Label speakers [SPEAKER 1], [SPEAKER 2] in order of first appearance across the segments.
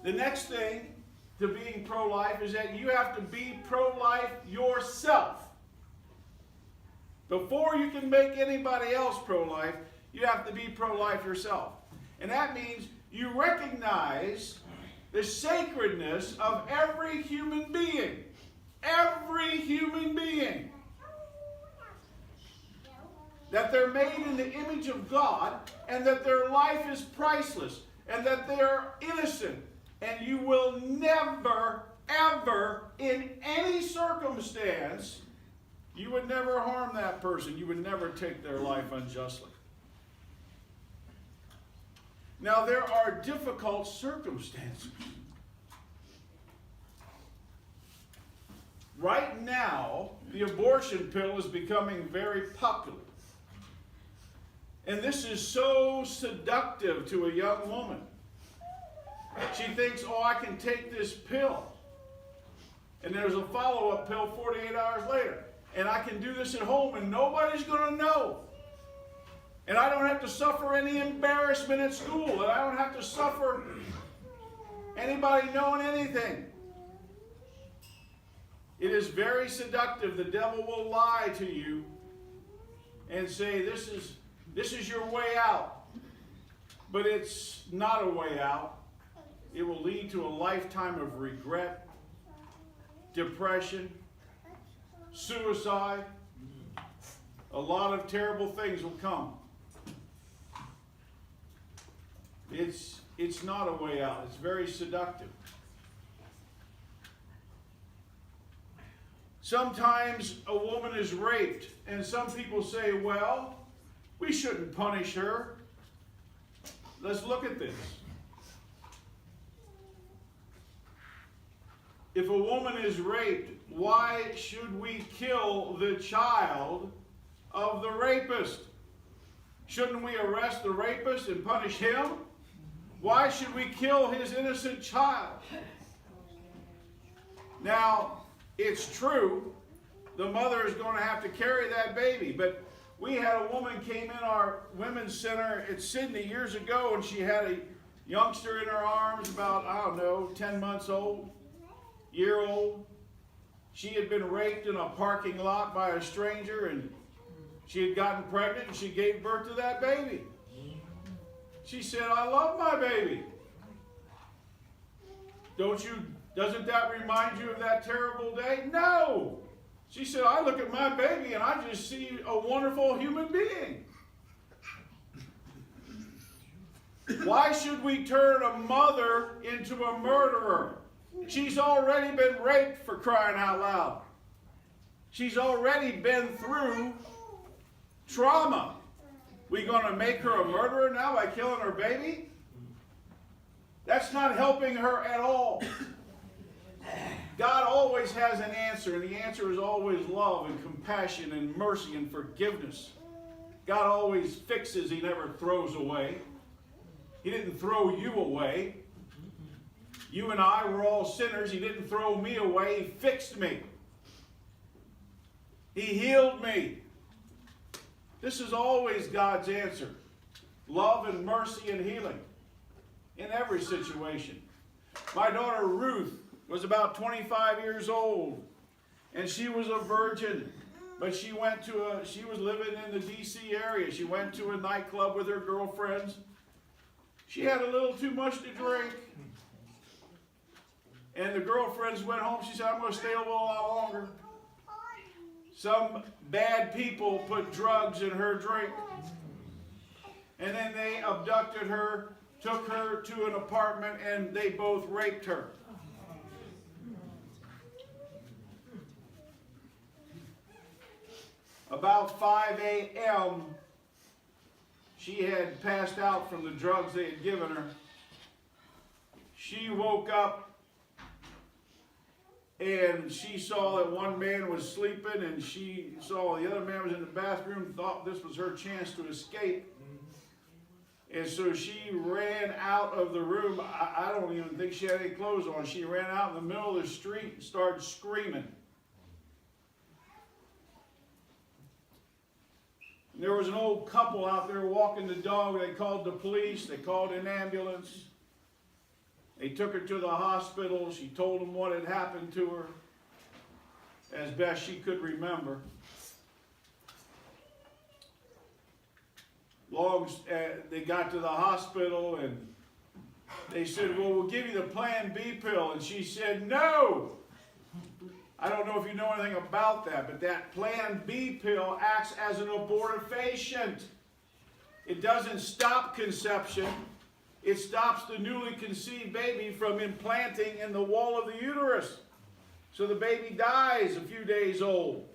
[SPEAKER 1] The next thing to being pro-life is that you have to be pro-life yourself. Before you can make anybody else pro-life, you have to be pro-life yourself. And that means you recognize the sacredness of every human being. Every human being. That they're made in the image of God, and that their life is priceless, and that they're innocent. And you will never, ever, in any circumstance, you would never harm that person. You would never take their life unjustly. Now, there are difficult circumstances. Right now, the abortion pill is becoming very popular. And this is so seductive to a young woman. She thinks, oh, I can take this pill. And there's a follow-up pill 48 hours later. And I can do this at home and nobody's going to know. And I don't have to suffer any embarrassment at school. And I don't have to suffer anybody knowing anything. It is very seductive. The devil will lie to you and say, this is your way out. But it's not a way out. It will lead to a lifetime of regret, depression, suicide. A lot of terrible things will come. It's not a way out. It's very seductive. Sometimes a woman is raped, and some people say, well, we shouldn't punish her. Let's look at this. If a woman is raped, why should we kill the child of the rapist? Shouldn't we arrest the rapist and punish him? Why should we kill his innocent child? Now, it's true, the mother is going to have to carry that baby, but we had a woman came in our women's center at Sydney years ago, and she had a youngster in her arms, about, I don't know, 10 months old, year old. She had been raped in a parking lot by a stranger, and she had gotten pregnant, and she gave birth to that baby. She said, I love my baby. Doesn't that remind you of that terrible day? No. She said, I look at my baby and I just see a wonderful human being. Why should we turn a mother into a murderer? She's already been raped, for crying out loud. She's already been through trauma. We going to make her a murderer now by killing her baby? That's not helping her at all. God always has an answer, and the answer is always love and compassion and mercy and forgiveness. God always fixes, He never throws away. He didn't throw you away. You and I were all sinners. He didn't throw me away. He fixed me. He healed me. This is always God's answer. Love and mercy and healing in every situation. My daughter Ruth was about 25 years old, and she was a virgin, but she was living in the D.C. area. She went to a nightclub with her girlfriends. She had a little too much to drink, and the girlfriends went home. She said, I'm going to stay a little while longer. Some bad people put drugs in her drink, and then they abducted her, took her to an apartment, and they both raped her. About 5 a.m., she had passed out from the drugs they had given her. She woke up and she saw that one man was sleeping, and she saw the other man was in the bathroom, thought this was her chance to escape. And so she ran out of the room. I don't even think she had any clothes on. She ran out in the middle of the street and started screaming. There was an old couple out there walking the dog. They called the police. They called an ambulance. They took her to the hospital. She told them what had happened to her as best she could remember. They got to the hospital and they said, well, we'll give you the Plan B pill. And she said, no. I don't know if you know anything about that, but that Plan B pill acts as an abortifacient. It doesn't stop conception. It stops the newly conceived baby from implanting in the wall of the uterus. So the baby dies a few days old.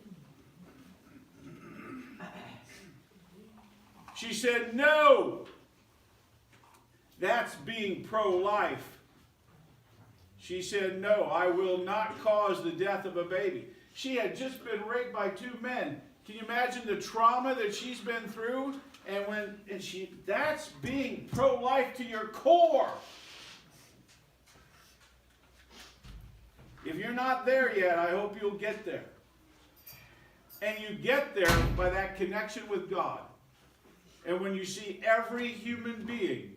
[SPEAKER 1] She said, no. That's being pro-life. She said, no, I will not cause the death of a baby. She had just been raped by 2 men. Can you imagine the trauma that she's been through? That's being pro-life to your core. If you're not there yet, I hope you'll get there. And you get there by that connection with God. And when you see every human being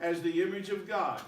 [SPEAKER 1] as the image of God,